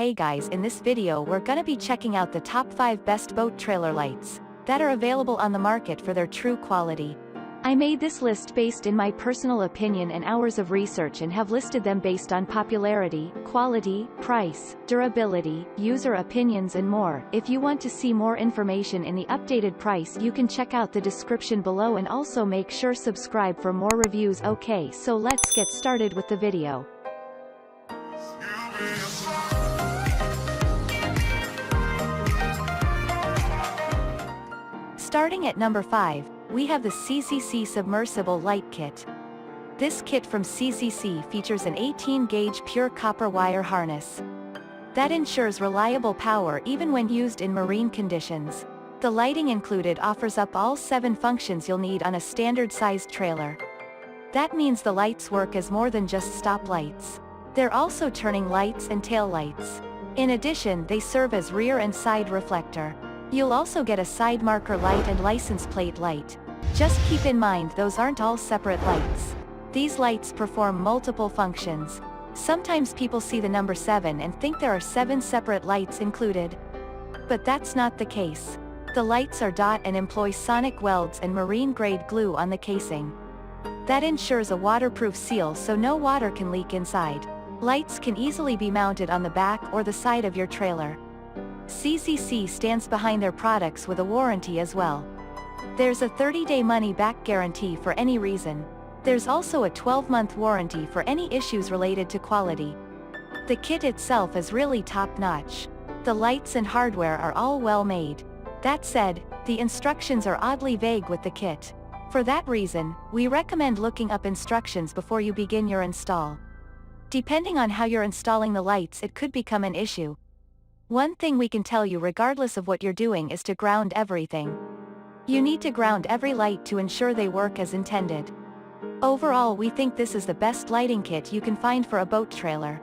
Hey guys, in this video we're gonna be checking out the top 5 best boat trailer lights that are available on the market for their true quality. I made this list based in my personal opinion and hours of research and have listed them based on popularity, quality, price, durability, user opinions and more. If you want to see more information in the updated price, you can check out the description below and also make sure subscribe for more reviews. Okay, so let's get started with the video. Starting at number 5, we have the CZC Submersible Light Kit. This kit from CZC features an 18-gauge pure copper wire harness that ensures reliable power even when used in marine conditions. The lighting included offers up all 7 functions you'll need on a standard-sized trailer. That means the lights work as more than just stop lights. They're also turning lights and tail lights. In addition, they serve as rear and side reflector. You'll also get a side marker light and license plate light. Just keep in mind those aren't all separate lights. These lights perform multiple functions. Sometimes people see the number 7 and think there are 7 separate lights included. But that's not the case. The lights are dot and employ sonic welds and marine-grade glue on the casing. That ensures a waterproof seal so no water can leak inside. Lights can easily be mounted on the back or the side of your trailer. CZC stands behind their products with a warranty as well. There's a 30-day money-back guarantee for any reason. There's also a 12-month warranty for any issues related to quality. The kit itself is really top-notch. The lights and hardware are all well made. That said, the instructions are oddly vague with the kit. For that reason, we recommend looking up instructions before you begin your install. Depending on how you're installing the lights, it could become an issue. One thing we can tell you regardless of what you're doing is to ground everything. You need to ground every light to ensure they work as intended. Overall, we think this is the best lighting kit you can find for a boat trailer.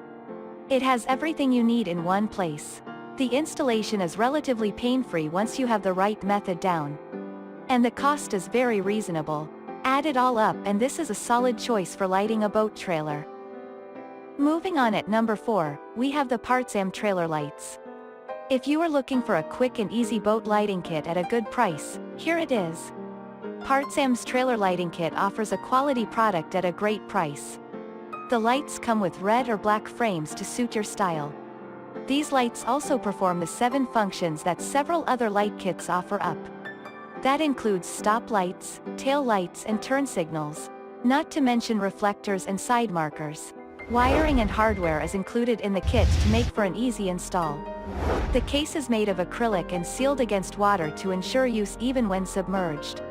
It has everything you need in one place. The installation is relatively pain-free once you have the right method down. And the cost is very reasonable. Add it all up and this is a solid choice for lighting a boat trailer. Moving on, at number 4, we have the Partsam trailer lights. If you are looking for a quick and easy boat lighting kit at a good price, here it is. Partsam's trailer lighting kit offers a quality product at a great price. The lights come with red or black frames to suit your style. These lights also perform the 7 functions that several other light kits offer up. That includes stop lights, tail lights and turn signals, not to mention reflectors and side markers. Wiring and hardware is included in the kit to make for an easy install. The case is made of acrylic and sealed against water to ensure use even when submerged.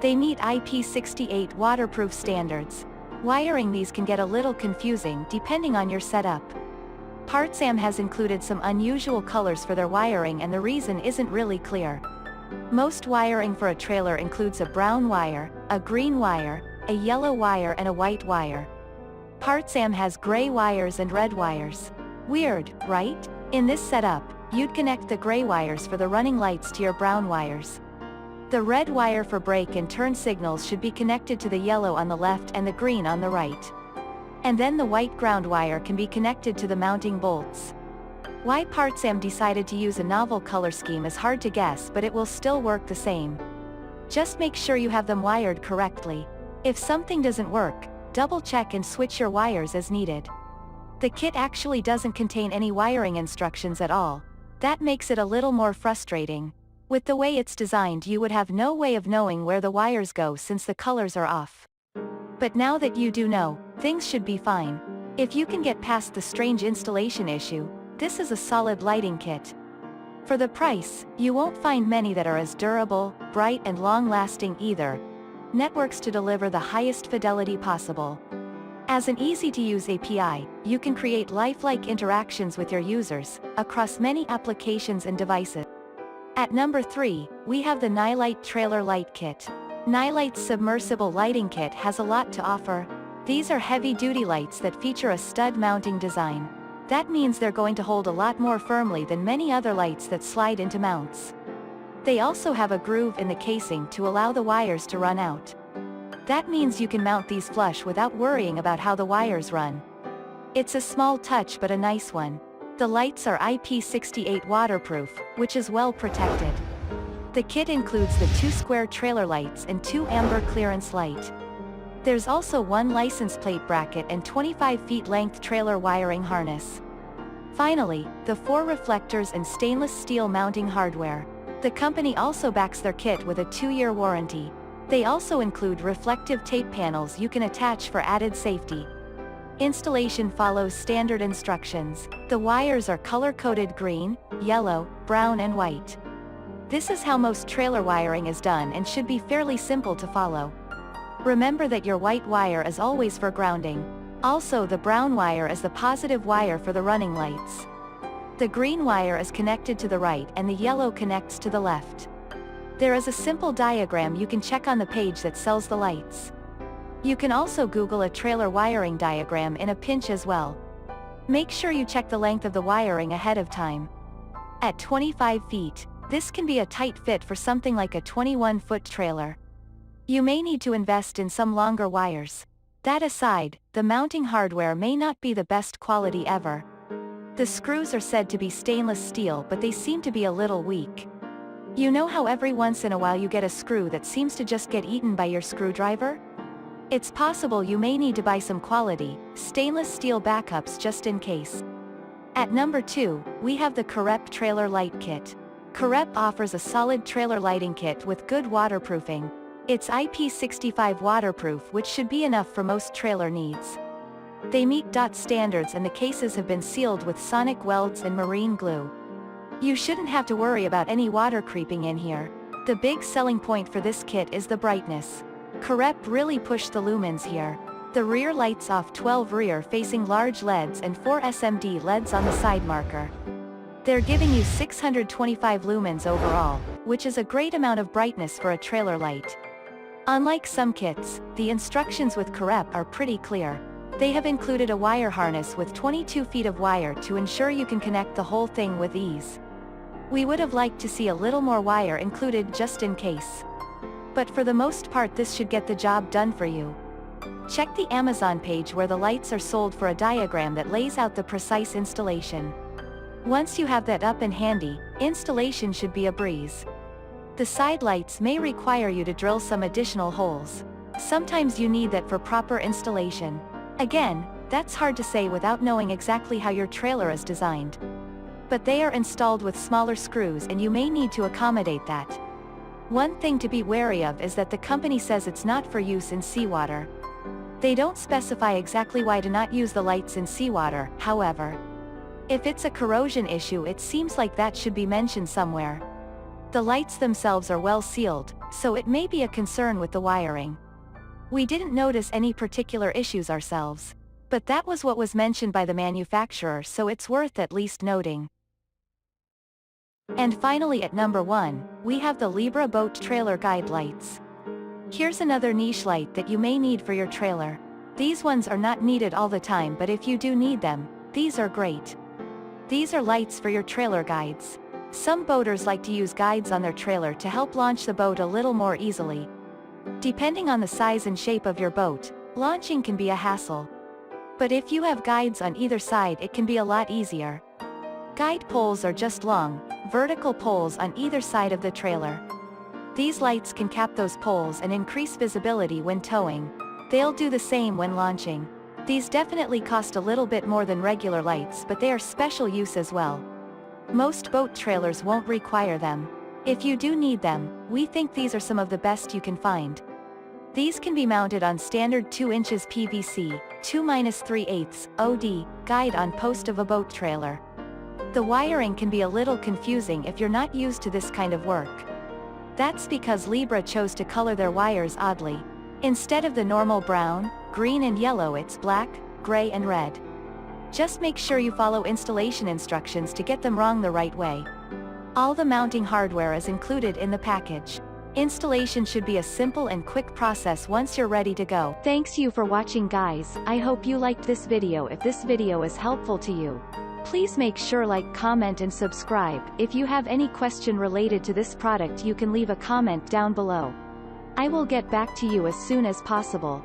They meet IP68 waterproof standards. Wiring these can get a little confusing depending on your setup. Partsam has included some unusual colors for their wiring and the reason isn't really clear. Most wiring for a trailer includes a brown wire, a green wire, a yellow wire and a white wire. Partsam has gray wires and red wires. Weird, right? In this setup, you'd connect the gray wires for the running lights to your brown wires. The red wire for brake and turn signals should be connected to the yellow on the left and the green on the right. And then the white ground wire can be connected to the mounting bolts. Why Partsam decided to use a novel color scheme is hard to guess, but it will still work the same. Just make sure you have them wired correctly. If something doesn't work, double check and switch your wires as needed. The kit actually doesn't contain any wiring instructions at all. That makes it a little more frustrating. With the way it's designed, you would have no way of knowing where the wires go since the colors are off. But now that you do know, things should be fine. If you can get past the strange installation issue, this is a solid lighting kit. For the price, you won't find many that are as durable, bright and long-lasting either. Networks to deliver the highest fidelity possible. As an easy-to-use API, you can create lifelike interactions with your users, across many applications and devices. At number 3, we have the Nilight Trailer Light Kit. Nilight's submersible lighting kit has a lot to offer. These are heavy-duty lights that feature a stud mounting design. That means they're going to hold a lot more firmly than many other lights that slide into mounts. They also have a groove in the casing to allow the wires to run out. That means you can mount these flush without worrying about how the wires run. It's a small touch but a nice one. The lights are IP68 waterproof, which is well protected. The kit includes the 2 square trailer lights and 2 amber clearance light. There's also 1 license plate bracket and 25 feet length trailer wiring harness. Finally, the 4 reflectors and stainless steel mounting hardware. The company also backs their kit with a 2-year warranty. They also include reflective tape panels you can attach for added safety. Installation follows standard instructions. The wires are color-coded green, yellow, brown and white. This is how most trailer wiring is done and should be fairly simple to follow. Remember that your white wire is always for grounding. Also, the brown wire is the positive wire for the running lights. The green wire is connected to the right and the yellow connects to the left. There is a simple diagram you can check on the page that sells the lights. You can also Google a trailer wiring diagram in a pinch as well. Make sure you check the length of the wiring ahead of time. At 25 feet, this can be a tight fit for something like a 21-foot trailer. You may need to invest in some longer wires. That aside, the mounting hardware may not be the best quality ever. The screws are said to be stainless steel, but they seem to be a little weak. You know how every once in a while you get a screw that seems to just get eaten by your screwdriver? It's possible you may need to buy some quality, stainless steel backups just in case. At number 2, we have the Carrep Trailer Light Kit. Carrep offers a solid trailer lighting kit with good waterproofing. It's IP65 waterproof, which should be enough for most trailer needs. They meet DOT standards and the cases have been sealed with sonic welds and marine glue. You shouldn't have to worry about any water creeping in here. The big selling point for this kit is the brightness. Carrep really pushed the lumens here. The rear lights off 12 rear-facing large LEDs and 4 SMD LEDs on the side marker. They're giving you 625 lumens overall, which is a great amount of brightness for a trailer light. Unlike some kits, the instructions with Carrep are pretty clear. They have included a wire harness with 22 feet of wire to ensure you can connect the whole thing with ease. We would have liked to see a little more wire included just in case. But for the most part this should get the job done for you. Check the Amazon page where the lights are sold for a diagram that lays out the precise installation. Once you have that up and handy, installation should be a breeze. The side lights may require you to drill some additional holes. Sometimes you need that for proper installation. Again, that's hard to say without knowing exactly how your trailer is designed. But they are installed with smaller screws and you may need to accommodate that. One thing to be wary of is that the company says it's not for use in seawater. They don't specify exactly why to not use the lights in seawater, however. If it's a corrosion issue, it seems like that should be mentioned somewhere. The lights themselves are well sealed, so it may be a concern with the wiring. We didn't notice any particular issues ourselves. But that was what was mentioned by the manufacturer, so it's worth at least noting. And finally at number 1, we have the Libra Boat Trailer Guide Lights. Here's another niche light that you may need for your trailer. These ones are not needed all the time, but if you do need them, these are great. These are lights for your trailer guides. Some boaters like to use guides on their trailer to help launch the boat a little more easily. Depending on the size and shape of your boat, launching can be a hassle. But if you have guides on either side, it can be a lot easier. Guide poles are just long, vertical poles on either side of the trailer. These lights can cap those poles and increase visibility when towing. They'll do the same when launching. These definitely cost a little bit more than regular lights, but they are special use as well. Most boat trailers won't require them. If you do need them, we think these are some of the best you can find. These can be mounted on standard 2 inches PVC, 2-3/8 OD, guide on post of a boat trailer. The wiring can be a little confusing if you're not used to this kind of work. That's because Libra chose to color their wires oddly. Instead of the normal brown, green and yellow, it's black, gray and red. Just make sure you follow installation instructions to get them wrong the right way. All the mounting hardware is included in the package. Installation should be a simple and quick process once you're ready to go. Thanks you for watching, guys. I hope you liked this video. If this video is helpful to you, please make sure like, comment and subscribe. If you have any question related to this product, you can leave a comment down below. I will get back to you as soon as possible.